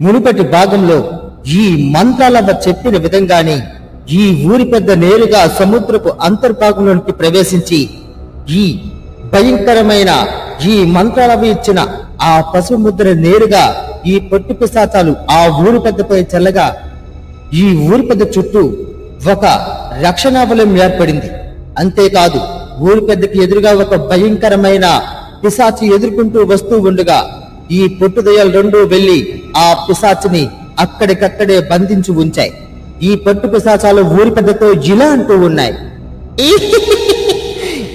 మునుపటి భాగంలో ఈ మంత్రాలవ్వ చెప్పిన విధంగానే ఈ ఊరి పెద్ద నేరుగా సముద్రపు అంతర్భాగంలోనికి ప్రవేశించి ఈ భయంకరమైన ఈ మంత్రాలవ్వ ఇచ్చిన ఆ పసుపు ముద్ర నేరుగా ఈ పొట్టి పిశాచాలు ఆ ఊరి పెద్దపై చల్లగా ఈ ఊరి పెద్ద చుట్టూ ఒక రక్షణావలం ఏర్పడింది. అంతేకాదు ఊరి పెద్దకి ఎదురుగా ఒక భయంకరమైన పిశాచి ఎదుర్కొంటూ వస్తూ ఉండగా ఈ పొట్టుదయ్యాలు రెండూ వెళ్లి ఆ పిశాచిని అక్కడికక్కడే బంధించి ఉంచాయి. ఈ పొట్టు పిశాచాలు ఊరి పెద్దతో ఇలా అంటూ ఉన్నాయి,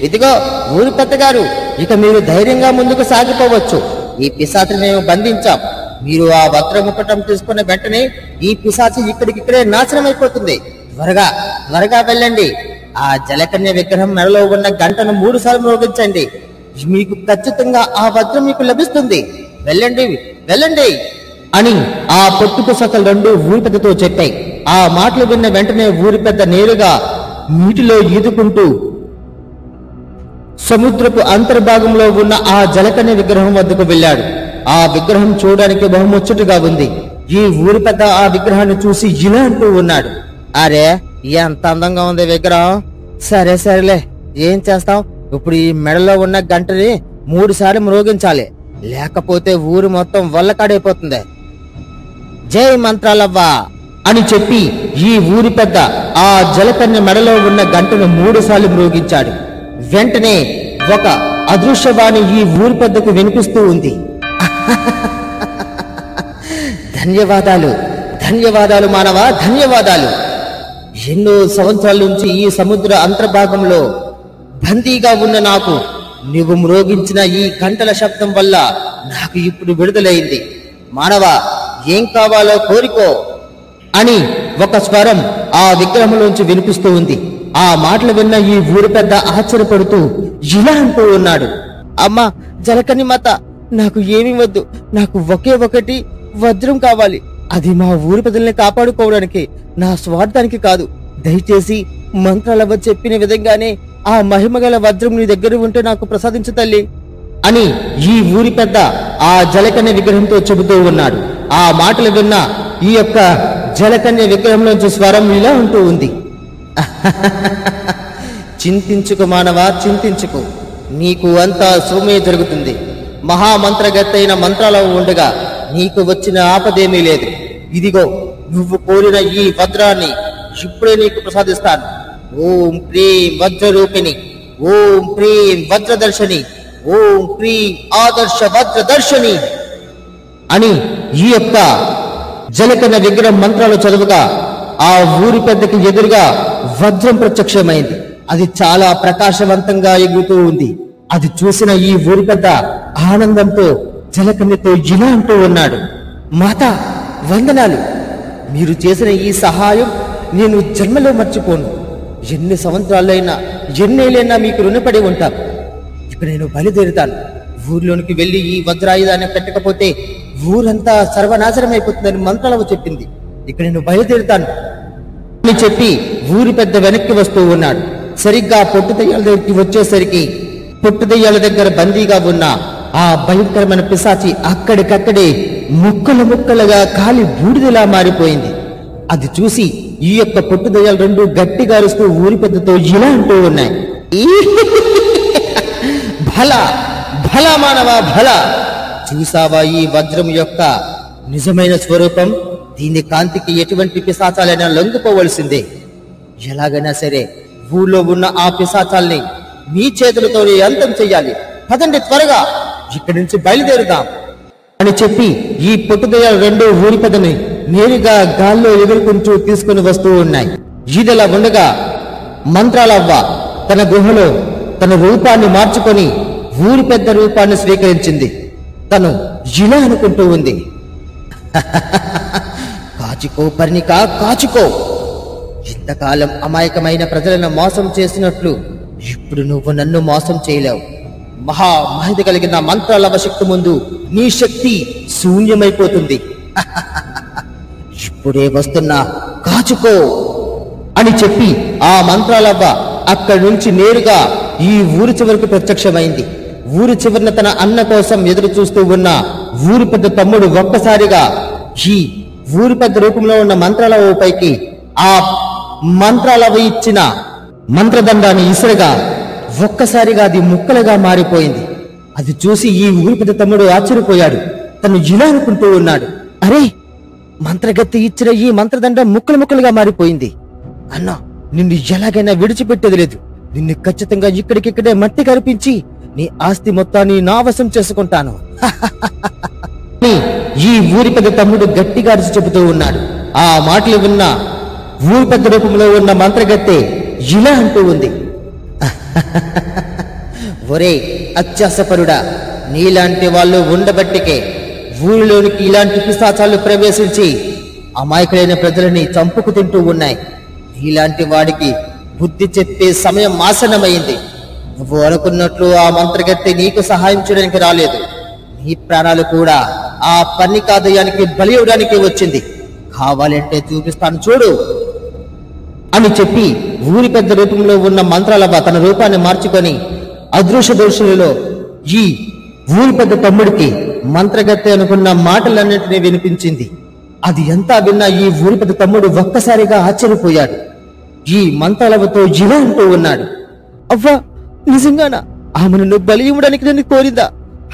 ఇదిగో ఊరి పెద్ద గారు, ఇక మీరు ధైర్యంగా ముందుకు సాగిపోవచ్చు. ఈ పిశాచిని మేము బంధించాం. మీరు ఆ వజ్రముకుటం తీసుకున్న వెంటనే ఈ పిశాచి ఇక్కడికిక్కడే నాశనం అయిపోతుంది. త్వరగా త్వరగా వెళ్ళండి. ఆ జలకన్య విగ్రహం మెడలో ఉన్న గంటను 3 సార్లు మ్రోగించండి. మీకు ఖచ్చితంగా ఆ వజ్రం మీకు లభిస్తుంది. వెళ్ళండి వెళ్ళండి అని ఆ పొట్టు పిశాచాలు రెండు ఊరి పెద్దతో చెప్పాయి. ఆ మాటలు విన్న వెంటనే ఊరి పెద్ద నేరుగా నీటిలో ఈదుకుంటూ సముద్రపు అంతర్భాగంలో ఉన్న ఆ జలకన్య విగ్రహం వద్దకు వెళ్ళాడు. ఆ విగ్రహం చూడడానికి బహుముచ్చటగా ఉంది. ఈ ఊరి పెద్ద ఆ విగ్రహాన్ని చూసి ఇలా అంటూ ఉన్నాడు, అరే ఎంత అందంగా ఉంది విగ్రహం. సరే సరేలే, ఏం చేస్తాం, ఇప్పుడు ఈ మెడలో ఉన్న గంటని 3 సార్లు మ్రోగించాలి, లేకపోతే ఊరు మొత్తం వల్లకాడైపోతుంది. జై మంత్రాలవ్వ అని చెప్పి ఈ ఊరి పెద్ద ఆ జలకన్య మెడలో ఉన్న గంటను 3 సార్లు మ్రోగించాడు. వెంటనే ఒక అదృశ్యవాణి ఈ ఊరి పెద్దకు వినిపిస్తూ ఉంది, ధన్యవాదాలు ధన్యవాదాలు మానవ, ధన్యవాదాలు. ఎన్నో సంవత్సరాల నుంచి ఈ సముద్ర అంతర్భాగంలో బందీగా ఉన్న నాకు నువ్వు మ్రోగించిన ఈ గంటల శబ్దం వల్ల నాకు ఇప్పుడు విడుదలైంది. మానవ, ఏం కావాలో కోరుకో అని ఒక స్వరం ఆ విగ్రహంలోంచి వినిపిస్తూ ఉంది. ఆ మాటలు విన్న ఈ ఊరి పెద్ద ఆశ్చర్యపడుతూ ఇలా అంటూ ఉన్నాడు, అమ్మా జలకన్య మాత, నాకు ఏమీ వద్దు, నాకు ఒకే ఒకటి వజ్రం కావాలి. అది మా ఊరి పెద్దల్ని కాపాడుకోవడానికి, నా స్వార్థానికి కాదు. దయచేసి మంత్రాలవ్వ చెప్పిన విధంగానే ఆ మహిమగల వజ్రం నీ దగ్గర ఉంటే నాకు ప్రసాదించు తల్లి అని ఈ ఊరి పెద్ద ఆ జలకన్య విగ్రహంతో చెబుతూ ఉన్నాడు. ఆ మాటలు విన్న ఈ యొక్క జలకన్య విగ్రహంలోంచి స్వరం ఇలా ఉంటూ ఉంది, చింతించుకు మానవా, చింతించుకు, నీకు అంతా శుభమే జరుగుతుంది. మహామంత్రగత్తైన మంత్రాలవ్వ ఉండగా నీకు వచ్చిన ఆపదేమీ లేదు. ఇదిగో నువ్వు కోరిన ఈ వజ్రాన్ని ఇప్పుడే నీకు ప్రసాదిస్తాను. ఓం ప్రీం వజ్రరూపిణి, ఓం ప్రీం వజ్రదర్శని, ఓం ప్రీం ఆదర్శ వజ్రదర్శని అని ఈ యొక్క జలకన్య విగ్రహం మంత్రాలు చదువుగా ఆ ఊరి పెద్దకి ఎదురుగా వజ్రం ప్రత్యక్షమైంది. అది చాలా ప్రకాశవంతంగా ఎగురుతూ ఉంది. అది చూసిన ఈ ఊరి పెద్ద ఆనందంతో జలకన్యతో ఇలా అంటూ ఉన్నాడు, మాత వందనాలు, మీరు చేసిన ఈ సహాయం నేను జన్మలో మర్చిపోను. ఎన్ని సంవత్సరాలైనా ఎన్నేళ్ళైనా మీకు రుణపడి ఉంటాను. ఇక నేను బయలుదేరుతాను. ఊర్లోనికి వెళ్లి ఈ వజ్రాయుధాన్ని పెట్టకపోతే ఊరంతా సర్వనాశనం అయిపోతుందని మంత్రాలవ్వ చెప్పింది. ఇక నేను బయలుదేరుతాను అని చెప్పి ఊరి పెద్ద వెనక్కి వస్తూ ఉన్నాడు. సరిగ్గా పొట్టు దెయ్యాల దగ్గరికి వచ్చేసరికి పొట్టు దెయ్యాల దగ్గర బందీగా ఉన్న ఆ భయంకరమైన పిశాచి అక్కడికక్కడే ముక్కలు ముక్కలుగా కాలి బూడిదలా మారిపోయింది. అది చూసి ఈ యొక్క పొట్టు దెయ్యాలు రెండు గట్టిగా అరుస్తూ ఊరి పెద్దతో ఇలా అంటూ ఉన్నాయి, భల భల మానవ భల, చూసావా ఈ వజ్రం యొక్క నిజమైన స్వరూపం? దీని కాంతికి ఎటువంటి పిశాచాలైనా లొంగిపోవలసిందే. ఎలాగైనా సరే ఊళ్ళో ఉన్న ఆ పిశాచాల్ని మీ చేతులతో అంతం చెయ్యాలి. పదండి త్వరగా, ఇక్కడి నుంచి బయలుదేరుదాం అని చెప్పి ఈ పొట్టుదయ్యాలు రెండు ఊరి పెద్దని నేరుగా గాల్లో ఎగురుకుంటూ తీసుకుని వస్తూ ఉన్నాయి. ఈదలా ఉండగా మంత్రాలవ్వ తన గుహలో తన రూపాన్ని మార్చుకొని ఊరి పెద్ద రూపాన్ని స్వీకరించింది. తను ఇలా అనుకుంటూ ఉంది, కాచుకో పర్ణిక కాచుకో, ఇంతకాలం అమాయకమైన ప్రజలను మోసం చేసినట్లు ఇప్పుడు నువ్వు నన్ను మోసం చేయలేవు. మహిత కలిగిన మంత్రాలవ్వ శక్తి ముందు నీ శక్తి శూన్యమైపోతుంది. ఇప్పుడే వస్తున్నా, కాచుకో అని చెప్పి ఆ మంత్రాలవ్వ అక్కడి నుంచి నేరుగా ఈ ఊరి చివరికి ప్రత్యక్షమైంది. ఊరి చివరిన తన అన్న కోసం ఎదురు చూస్తూ ఉన్న ఊరి పెద్ద తమ్ముడు ఒక్కసారిగా ఈ ఊరి పెద్ద రూపంలో ఉన్న మంత్రాలవ పైకి ఆ మంత్రాలవ ఇచ్చిన మంత్రదండాన్ని ఇసురుగా ఒక్కసారిగా అది ముక్కలుగా మారిపోయింది. అది చూసి ఈ ఊరి పెద్ద తమ్ముడు ఆశ్చర్యపోయాడు. తను ఇలా అనుకుంటూ ఉన్నాడు, అరే, మంత్రగత్తె ఇచ్చిన ఈ మంత్రదండం ముక్కలు ముక్కలుగా మారిపోయింది. అన్నా, నిన్ను ఎలాగైనా విడిచిపెట్టేది లేదు. నిన్ను ఖచ్చితంగా ఇక్కడికిక్కడే మట్టి కరిపించి నీ ఆస్తి మొత్తాన్ని నా వశం చేసుకుంటాను. ఈ ఊరి పెద్ద తమ్ముడు గట్టిగా అరిచి చెబుతూ ఉన్నాడు. ఆ మాటలు విన్న ఊరి పెద్ద రూపంలో ఉన్న మంత్రగత్తె ఇలా అంటూ ఉంది, ఒరే అత్యాసపరుడా, నీలాంటి వాళ్ళు ఉండబట్టికే ఊరిలోనికి ఇలాంటి పిశాచాలు ప్రవేశించి అమాయకులైన ప్రజలని చంపుకు తింటూ ఉన్నాయి. నీలాంటి వాడికి బుద్ధి చెప్పే సమయం ఆసన్నమైంది. నువ్వు అనుకున్నట్లు ఆ మంత్రగత్తె నీకు సహాయం చేయడానికి రాలేదు. నీ ప్రాణాలు కూడా ఆ పన్నికాదయానికి బలి ఇవ్వడానికి వచ్చింది. కావాలంటే చూపిస్తాను చూడు అని చెప్పి ఊరి పెద్ద రూపంలో ఉన్న మంత్రాలవ తన రూపాన్ని మార్చుకొని అదృశ్య దోషులలో ఈ ఊరి పెద్ద తమ్ముడికి మంత్రగత్తె అనుకున్న మాటలన్నింటినీ వినిపించింది. అది ఎంత విన్నా ఈ ఊరి పెద్ద తమ్ముడు ఒక్కసారిగా ఆశ్చర్యపోయాడు. ఈ మంత్రాలవతో ఇలా అంటూ ఉన్నాడు, అవ్వా, నిజంగానా? ఆమె నన్ను బలి ఇవ్వడానికి నన్ను కోరిందా?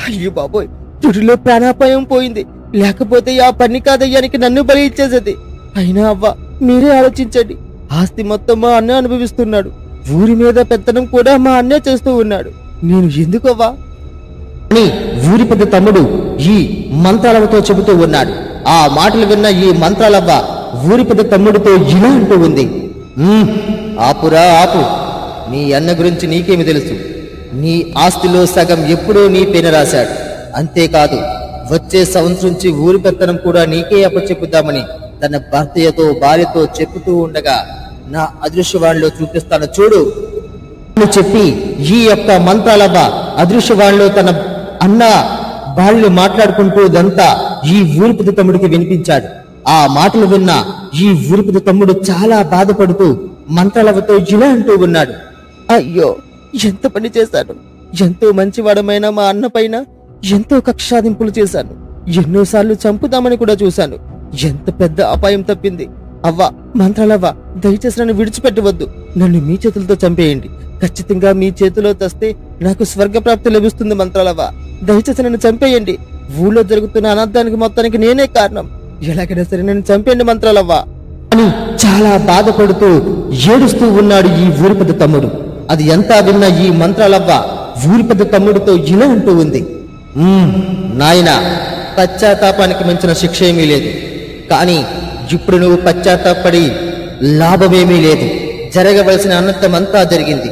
అయ్యో బాబోయ్, తుడిలో ప్రాణాపాయం పోయింది. లేకపోతే ఆ పన్నికాదయ్యానికి నన్ను బలి ఇచ్చేసేది. అయినా అవ్వ, మీరే ఆలోచించండి. ఆస్తి మొత్తం మా అన్న అనుభవిస్తున్నాడు. ఊరి మీద పెత్తనం కూడా మా అన్నే చేస్తూ ఉన్నాడు. నేను ఎందుకవ్వా అని ఊరి పెద్ద తమ్ముడు ఈ మంత్రాలవతో చెబుతూ ఉన్నాడు. ఆ మాటలు విన్న ఈ మంత్రాలవ్వ ఊరి పెద్ద తమ్ముడితో ఇలా అంటూ ఉంది, ఆపురా ఆపు. నీ అన్న గురించి నీకేమి తెలుసు? నీ ఆస్తిలో సగం ఎప్పుడో నీ పేన రాశాడు. అంతేకాదు, వచ్చే సంవత్సరం నుంచి ఊరి పెత్తనం కూడా నీకే అప్పచెప్పుద్దామని తన భార్యతో చెప్పుతూ ఉండగా నా అదృశ్యవాణిలో చూపిస్తాను చూడు అని చెప్పి ఈ యొక్క మంత్రాలవ్వ అదృశ్యవాణిలో తన అన్న భార్యలు మాట్లాడుకుంటూదంతా ఈ ఊరి పెద్ద తమ్ముడికి వినిపించాడు. ఆ మాటలు విన్న ఈ ఊరి పెద్ద తమ్ముడు చాలా బాధపడుతూ మంత్రాలవ్వతో ఇలా అంటూ ఉన్నాడు, అయ్యో, ఎంత పని చేశాను. ఎంతో మంచివాడమైన మా అన్న పైన ఎంతో కక్షాదింపులు చేశాను. ఎన్నోసార్లు చంపుదామని కూడా చూశాను. ఎంత పెద్ద అపాయం తప్పింది. అవ్వా, మంత్రాలవ్వ, దయచేసి నన్ను విడిచిపెట్టవద్దు. నన్ను మీ చేతులతో చంపేయండి. ఖచ్చితంగా మీ చేతిలో తెస్తే నాకు స్వర్గప్రాప్తి లభిస్తుంది. మంత్రాలవ్వ, దయచేసి నన్ను చంపేయండి. ఊళ్ళో జరుగుతున్న అనార్థానికి మొత్తానికి నేనే కారణం. ఎలాగైనా సరే నన్ను చంపేయండి మంత్రాలవ్వ అని చాలా బాధపడుతూ ఏడుస్తూ ఉన్నాడు ఈ ఊరి పెద్ద తమ్ముడు. అది ఎంత విన్నా ఈ మంత్రాలవ్వ ఊరి పెద్ద తమ్ముడితో ఇలా అంటూ ఉంది, నాయనా, పశ్చాత్తాపానికి మించిన శిక్ష ఏమీ లేదు. కానీ ఇప్పుడు నువ్వు పశ్చాత్తాపడి లాభమేమీ లేదు. జరగవలసిన అనర్థమంతా జరిగింది.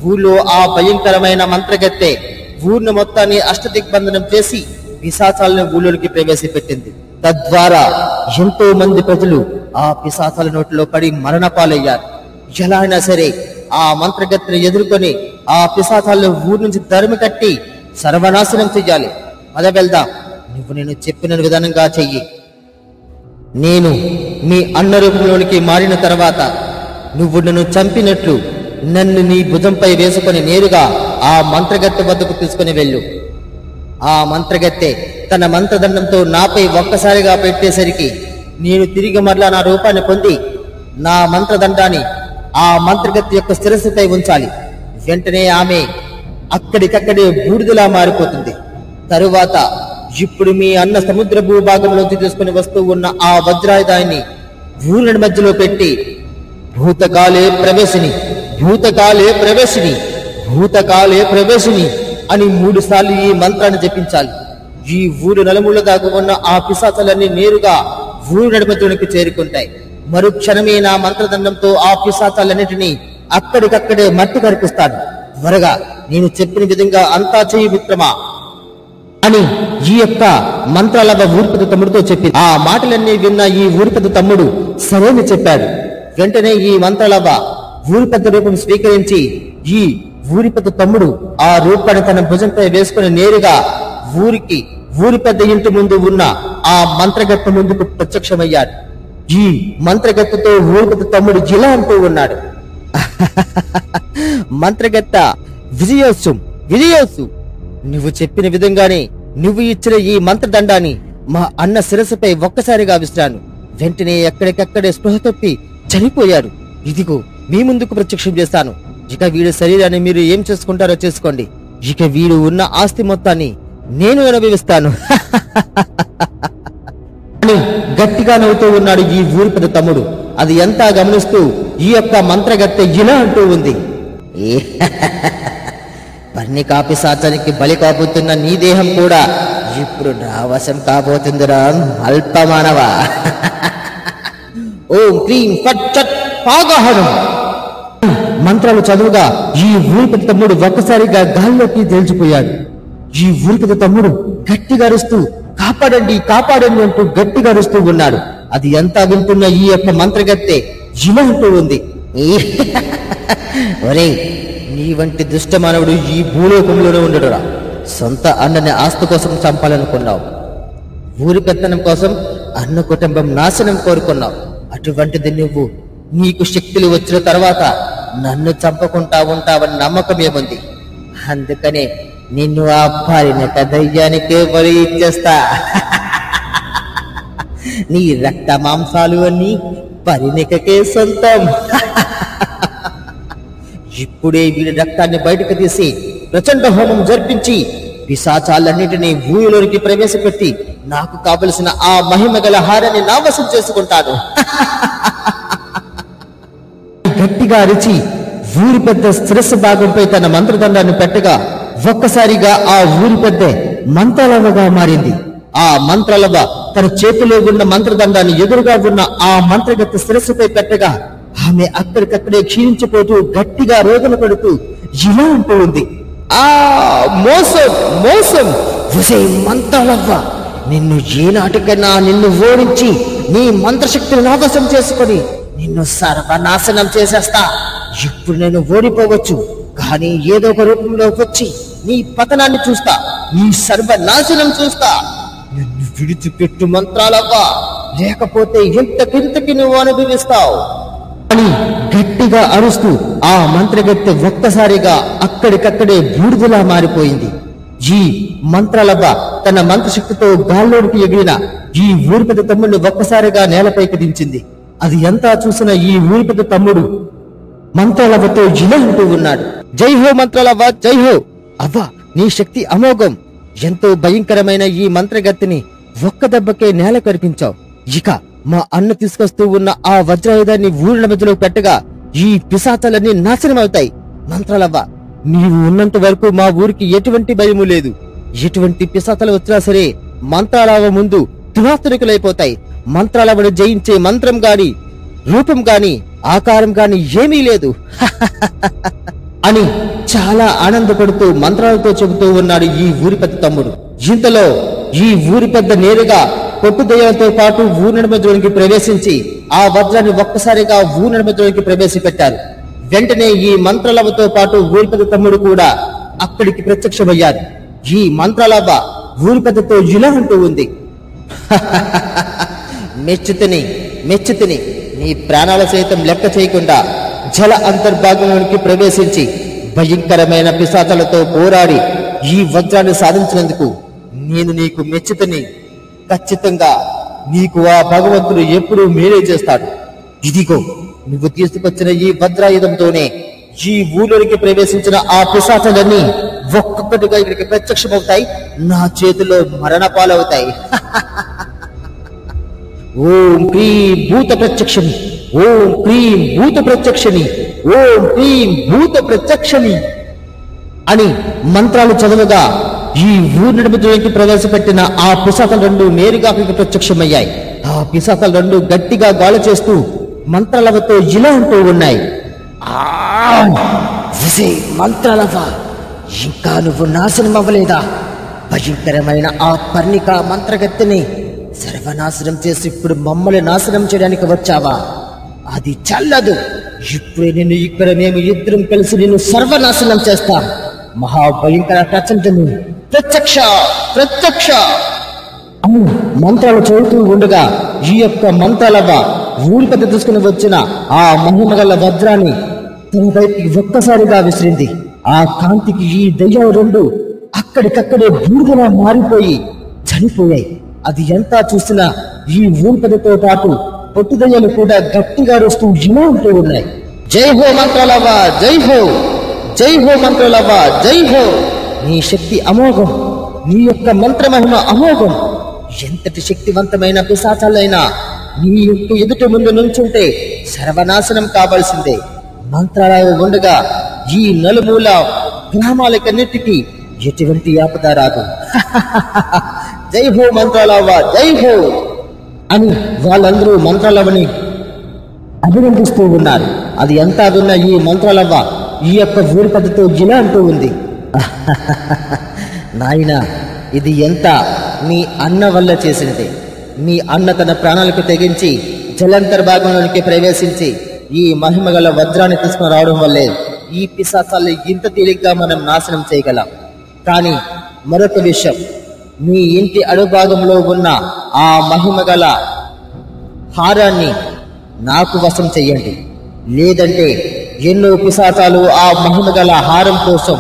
ఊళ్ళో ఆ భయంకరమైన మంత్రగత్తె ఊరిని మొత్తాన్ని అష్టదిగ్బంధనం చేసి పిశాచాలను ఊళ్ళోకి ప్రవేశపెట్టింది. తద్వారా ఎంతో మంది ప్రజలు ఆ పిశాచాల నోటిలో పడి మరణపాలయ్యారు. ఎలా అయినా సరే ఆ మంత్రగత్తెను ఎదుర్కొని ఆ పిశాచాలను ఊరి నుంచి తరిమి కట్టి సర్వనాశనం చెయ్యాలి. పద వెళ్దాం. నువ్వు నేను చెప్పిన విధానంగా చెయ్యి. నేను మీ అన్న రూపంలోనికి మారిన తర్వాత నువ్వు నన్ను చంపినట్లు నన్ను నీ భుజంపై వేసుకొని నేరుగా ఆ మంత్రగత్తె వద్దకు తీసుకుని వెళ్ళు. ఆ మంత్రగత్తె తన మంత్రదండంతో నాపై ఒక్కసారిగా పెట్టేసరికి నేను తిరిగి మరలా నా రూపాన్ని పొంది నా మంత్రదండాన్ని ఆ మంత్రగత్తె యొక్క శిరస్సుపై ఉంచాలి. వెంటనే ఆమె అక్కడికక్కడే బూడిదలా మారిపోతుంది. తరువాత ఇప్పుడు మీ అన్న సముద్ర భూభాగంలోంచి తీసుకుని వస్తూ ఉన్న ఆ వజ్రాయుధాన్ని ఊరి మధ్యలో పెట్టి భూతకాలే ప్రవేశిని, భూతకాలే ప్రవేశిని, భూతకాలే ప్రవేశిని అని 3 సార్లు ఈ మంత్రాన్ని జపించాలి. ఈ ఊరు నలుమూల దాకా ఉన్న ఆ పిశాచాలన్నీ నేరుగా ఊరి నడిమధ్యలోకి చేరుకుంటాయి. మరుక్షణమే నా మంత్రదండంతో ఆ పిశాచాలన్నిటినీ అక్కడికక్కడే మట్టి కరిపిస్తాను. త్వరగా నేను చెప్పిన విధంగా అంతా చెయ్యి మిత్రమా అని ఈ యొక్క మంత్రాలవ్వ ఊరి పెద్ద తమ్ముడితో చెప్పి ఆ మాటలన్నీ విన్న ఈ ఊరి పెద్ద తమ్ముడు సరేని చెప్పాడు. వెంటనే ఈ మంత్రాలవ్వ ఊరి పెద్ద రూపం స్వీకరించి ఈ ఊరి పెద్ద తమ్ముడు ఆ రూపాన్ని తన భుజంపై వేసుకుని నేరుగా ఊరి పెద్ద ఇంటి ముందు ఉన్న ఆ మంత్రగత్తె ముందుకు ప్రత్యక్షమయ్యాడు. ఈ మంత్రగత్తెతో ఊరి పెద్ద తమ్ముడు ఇలా అంటూ ఉన్నాడు, మంత్రగత్త, విజయోత్సవం, విజయోత్సవం. నువ్వు చెప్పిన విధంగానే నువ్వు ఇచ్చిన ఈ మంత్రదండాన్ని మా అన్న శిరస్సుపై ఒక్కసారిగా విసిరాను. వెంటనే ఎక్కడికక్కడే స్పృహ తప్పి చనిపోయాడు. ఇదిగో మీ ముందుకు ప్రత్యక్షం చేస్తాను. ఇక వీడి శరీరాన్ని మీరు ఏం చేసుకుంటారో చేసుకోండి. ఇక వీడు ఉన్న ఆస్తి మొత్తాన్ని నేను అనుభవిస్తాను అని గట్టిగా నవ్వుతూ ఉన్నాడు ఈ ఊరి పెద్ద తమ్ముడు. అది ఎంతా గమనిస్తూ ఈ యొక్క మంత్రగత్తె ఇలా అంటూ ఉంది. పర్ణికా పిశాచానికి బలి కాబోతున్న నీ దేహం కూడా ఇప్పుడు నా వశం కాబోతుందిరా అల్పమానవ. ఓం క్రీం ఫట్ చట్ పాగహనం మంత్రాలు చదువుగా ఈ ఊరి పెద్ద తమ్ముడు ఒక్కసారిగా గాల్లోకి తేల్చిపోయాడు. ఈ ఊరి పెద్ద తమ్ముడు గట్టిగా అరుస్తూ కాపాడండి కాపాడండి అంటూ గట్టిగా అరుస్తూ ఉన్నాడు. అది ఎంత వింటున్న ఈ యొక్క మంత్రగత్తె ఇలా అంటూ ఉంది. ఒరే, నీ వంటి దుష్ట మానవుడు ఈ భూలోకంలోనే ఉండడురా. సొంత అన్నని ఆస్తి కోసం చంపాలనుకున్నావు. ఊరి పెత్తనం కోసం అన్న కుటుంబం నాశనం కోరుకున్నావు. అటువంటిది నువ్వు నీకు శక్తులు వచ్చిన తర్వాత నన్ను చంపకుండా ఉంటావని నమ్మకం ఏముంది? అందుకనే నిన్ను ఆ పారినక దయ్యానికే బలి ఇచ్చేస్తా. నీ రక్త మాంసాలు అన్ని పరిణికకే సొంతం. ఇప్పుడే వీడి రక్తాన్ని బయటకు తీసి ప్రచండ హోమం జరిపించి పిశాచాలన్నింటినీ భూమిలోనికి ప్రవేశపెట్టి నాకు కావలసిన ఆ మహిమ గల హారాన్ని నా వశం చేసుకుంటాను. గట్టిగా అరిచి ఊరి పెద్ద శిరస్సు భాగంపై తన మంత్రదండాన్ని పెట్టగా ఒక్కసారిగా ఆ ఊరి పెద్ద మంత్రలవగా మారింది. ఆ మంత్రలవ తన చేతిలో ఉన్న మంత్రదండాన్ని ఎదురుగా ఉన్న ఆ మంత్రగత్తె శిరస్సుపై పెట్టగా ఆమె అక్కడికక్కడే క్షీణించిపోతూ గట్టిగా రోదన పడుతూ ఇలా అంటూ ఉంది. ఆ మోసం మోసం విజయ్ మంత్రలవ్వ, నిన్ను ఏనాటికైనా నిన్ను ఓడించి నీ మంత్రశక్తిని నావశం చేసుకొని నిన్ను సర్వనాశనం చేసేస్తా. ఇప్పుడు నేను ఓడిపోవచ్చు, కానీ ఏదో ఒక రూపంలో వచ్చి నీ పతనాన్ని చూస్తా, నీ సర్వనాశనం చూస్తా. నిన్ను విడిచిపెట్టు మంత్రాలవ్వా, లేకపోతే ఇంతకింతకి నువ్వు అనుభవిస్తావు అని గట్టిగా అరుస్తూ ఆ మంత్రగత్తె ఒక్కసారిగా అక్కడికక్కడే బూడిదలా మారిపోయింది. ఈ మంత్రాలవ్వ తన మంత్రశక్తితో గాల్లోనికి ఎగిరిన ఈ ఊరి పెద్ద తమ్ముడిని ఒక్కసారిగా నేలపైకి దించింది. అది ఎంతా చూసిన ఈ ఊరి పెద్ద తమ్ముడు మంత్రాలవ్వతో ఇలా అంటూ ఉన్నాడు. జై హో మంత్రాలవ్వ, జై హో. అవ్వ, నీ శక్తి అమోఘం. ఎంతో భయంకరమైన ఈ మంత్రగత్తిని ఒక్క దెబ్బకే నేల కరిపించావు. ఇక మా అన్న తీసుకొస్తూ ఉన్న ఆ వజ్రాయుధాన్ని ఊరిన మధ్యలో పెట్టగా ఈ పిశాచాలన్నీ నాశనం అవుతాయి. మంత్రాలవ్వ, నీవు ఉన్నంత వరకు మా ఊరికి ఎటువంటి భయము లేదు. ఎటువంటి పిశాచాలు వచ్చినా సరే మంత్రాలవ్వ ముందు తునాతునికులైపోతాయి. మంత్రాలవ్వను జయించే మంత్రం గాని రూపం గాని ఆకారం గాని ఏమీ లేదు అని చాలా ఆనందపడుతూ మంత్రాలతో చెబుతూ ఉన్నాడు ఈ ఊరి పెద్ద తమ్ముడు. ఇంతలో ఈ ఊరి పెద్ద నేరుగా పొట్టు దయ్యాలతో పాటు ఊరి నడుమలోనికి ప్రవేశించి ఆ వజ్రాన్ని ఒక్కసారిగా ఊరి నడుమలోనికి ప్రవేశపెట్టారు. వెంటనే ఈ మంత్రాలవ్వతో పాటు ఊరి పెద్ద తమ్ముడు కూడా అక్కడికి ప్రత్యక్షమయ్యారు. ఈ మంత్రాలవ్వ ఊరి పెద్దతో ఇలా అంటూ ఉంది. మెచ్చుతిని మెచ్చుతిని, నీ ప్రాణాల సైతం లెక్క చేయకుండా జల అంతర్భాగంలోనికి ప్రవేశించి భయంకరమైన పిశాచాలతో పోరాడి ఈ వజ్రాన్ని సాధించినందుకు నేను నీకు మెచ్చుతిని. ఖచ్చితంగా నీకు ఆ భగవంతుడు ఎప్పుడూ మేలే చేస్తాడు. ఇదిగో నువ్వు తీసుకొచ్చిన ఈ వజ్రాయుధంతోనే ఈ ఊరిలోనికి ప్రవేశించిన ఆ పిశాచాలన్నీ ఒక్కొక్కటిగా ఇక్కడికి ప్రత్యక్షమవుతాయి, నా చేతిలో మరణ పాలవుతాయి. ఓం క్రీం భూత ప్రత్యక్షమి, ఓం క్రీం భూత ప్రత్యక్షమి, ఓం క్రీం భూత ప్రత్యక్షమి అని మంత్రాలు చదవగా ఈ ఊరి నడుమలోకి ప్రవేశపెట్టిన ఆ పిశాచాలు రెండు నేరుగా అక్కడికి ప్రత్యక్షమయ్యాయి. ఆ పిశాచాలు రెండు గట్టిగా గోల చేస్తూ మంత్రాలవతో ఇలా అంటూ ఉన్నాయి. విజయ్ మంత్రాలవ, ఇంకా నువ్వు నాశనం అవ్వలేదా? భయంకరమైన ఆ పర్ణిక మంత్రగత్తెని సర్వనాశనం చేసి ఇప్పుడు మమ్మల్ని నాశనం చేయడానికి వచ్చావా? అది చల్లదు. ఇప్పుడే నిన్ను ఇక్కడ మేము ఇద్దరం కలిసి నిన్ను సర్వనాశనం చేస్తాం. మహాభయంకర ప్రచండము ప్రత్యక్ష ప్రత్యక్ష మంత్రాలు చదువుతూ ఉండగా ఈ యొక్క మంత్రాలవ్వ ఊరి పెద్ద తీసుకుని వచ్చిన ఆ మహిమగల వజ్రాన్ని తన వైపుకి ఒక్కసారిగా విసిరింది. ఆ కాంతికి ఈ దయ్యాలు రెండు అక్కడికక్కడే బూడిదలా మారిపోయి చనిపోయాయి. అది ఎంత చూసినా ఈ ఊపిరితో పాటు పొట్టుదయ్యలు కూడా గట్టిగా అరుస్తూ ఇలా ఉంటూ ఉన్నాయి. జై హో మంత్రాలవ్వ, జై హో, జై హో మంత్రాలవ్వ, జై హో. నీ శక్తి అమోఘం, నీ యొక్క మంత్ర మహిమ అమోఘం. ఎంతటి శక్తివంతమైన పిశాచాలైనా నీ యొక్క ఎదుటి ముందు నుంచుంటే సర్వనాశనం కావాల్సిందే. మంత్రాలు ఉండగా ఈ నలుమూల గ్రామాలకన్నిటికీ ఎటువంటి ఆపద రాదు. జై హో మంత్రాలవ్వ, జై హో అని వాళ్ళందరూ మంత్రాలవ్వని అభినందిస్తూ ఉన్నారు. అది ఎంత విన్న ఈ మంత్రాలవ్వ ఈ యొక్క ఊరి పద్ధతితో ఇలా అంటూ ఉంది. నాయనా, ఇది ఎంత మీ అన్న వల్ల చేసినది. మీ అన్న తన ప్రాణాలకు తెగించి జలంతర్భాగంలోనికి ప్రవేశించి ఈ మహిమగల వజ్రాన్ని తీసుకుని రావడం వల్లే ఈ పిశాచాల్ని ఇంత తేలిగ్గా మనం నాశనం చేయగలం. కానీ మరొక విషయం, మీ ఇంటి అడుగుభాగంలో ఉన్న ఆ మహిమగల హారాన్ని నాకు వశం చెయ్యండి. లేదంటే ఎన్నో పిశాచాలు ఆ మహిమగల హారం కోసం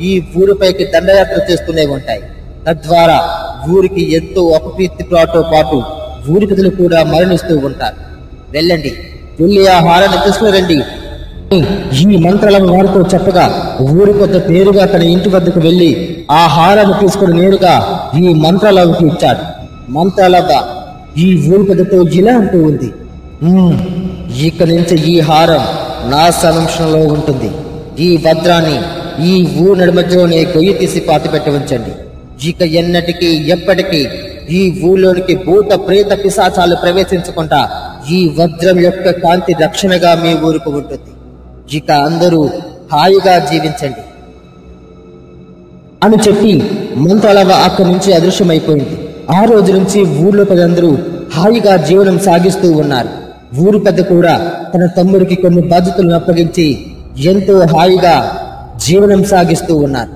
ఈ ఊరిపైకి దండయాత్ర చేస్తూనే ఉంటాయి. తద్వారా ఊరికి ఎంతో అపకీర్తితో పాటు ఊరి ప్రజలు కూడా మరణిస్తూ ఉంటారు. వెళ్ళండి, వెళ్ళి ఆ హారాన్ని తీసుకురండి. ఈ మంత్రాలను వారితో చెప్పగా ఊరి కొత్త పేరుగా తన ఇంటి వద్దకు వెళ్లి ఆ హారాన్ని తీసుకుని నేరుగా ఈ మంత్రాలవ్వకి ఇచ్చాడు. మంత్రాలవ్వ ఈ ఊరి పెద్దతో ఇలా అంటూ ఉంది. ఇక నుంచి ఈ హారం నా సంరక్షణలో ఉంటుంది. ఈ వజ్రాన్ని ఈ ఊరు నడిమధ్యలోనే గొయ్యి తీసి పాతిపెట్టి ఉంచండి. ఇక ఎన్నటికీ ఎప్పటికీ ఈ ఊళ్ళోనికి భూత ప్రేత పిశాచాలు ప్రవేశించకుండా ఈ వజ్రం యొక్క కాంతి రక్షణగా మీ ఊరుకు ఉంటుంది. ఇక అందరూ హాయిగా జీవించండి అని చెప్పి మంత్రాలవ్వ అక్కడి నుంచి అదృశ్యమైపోయింది. ఆ రోజు నుంచి ఊర్లో పెద్దందరూ హాయిగా జీవనం సాగిస్తూ ఉన్నారు. ఊరు పెద్ద కూడా తన తమ్ముడికి కొన్ని బాధ్యతలను అప్పగించి ఎంతో హాయిగా జీవనం సాగిస్తూ ఉన్నారు.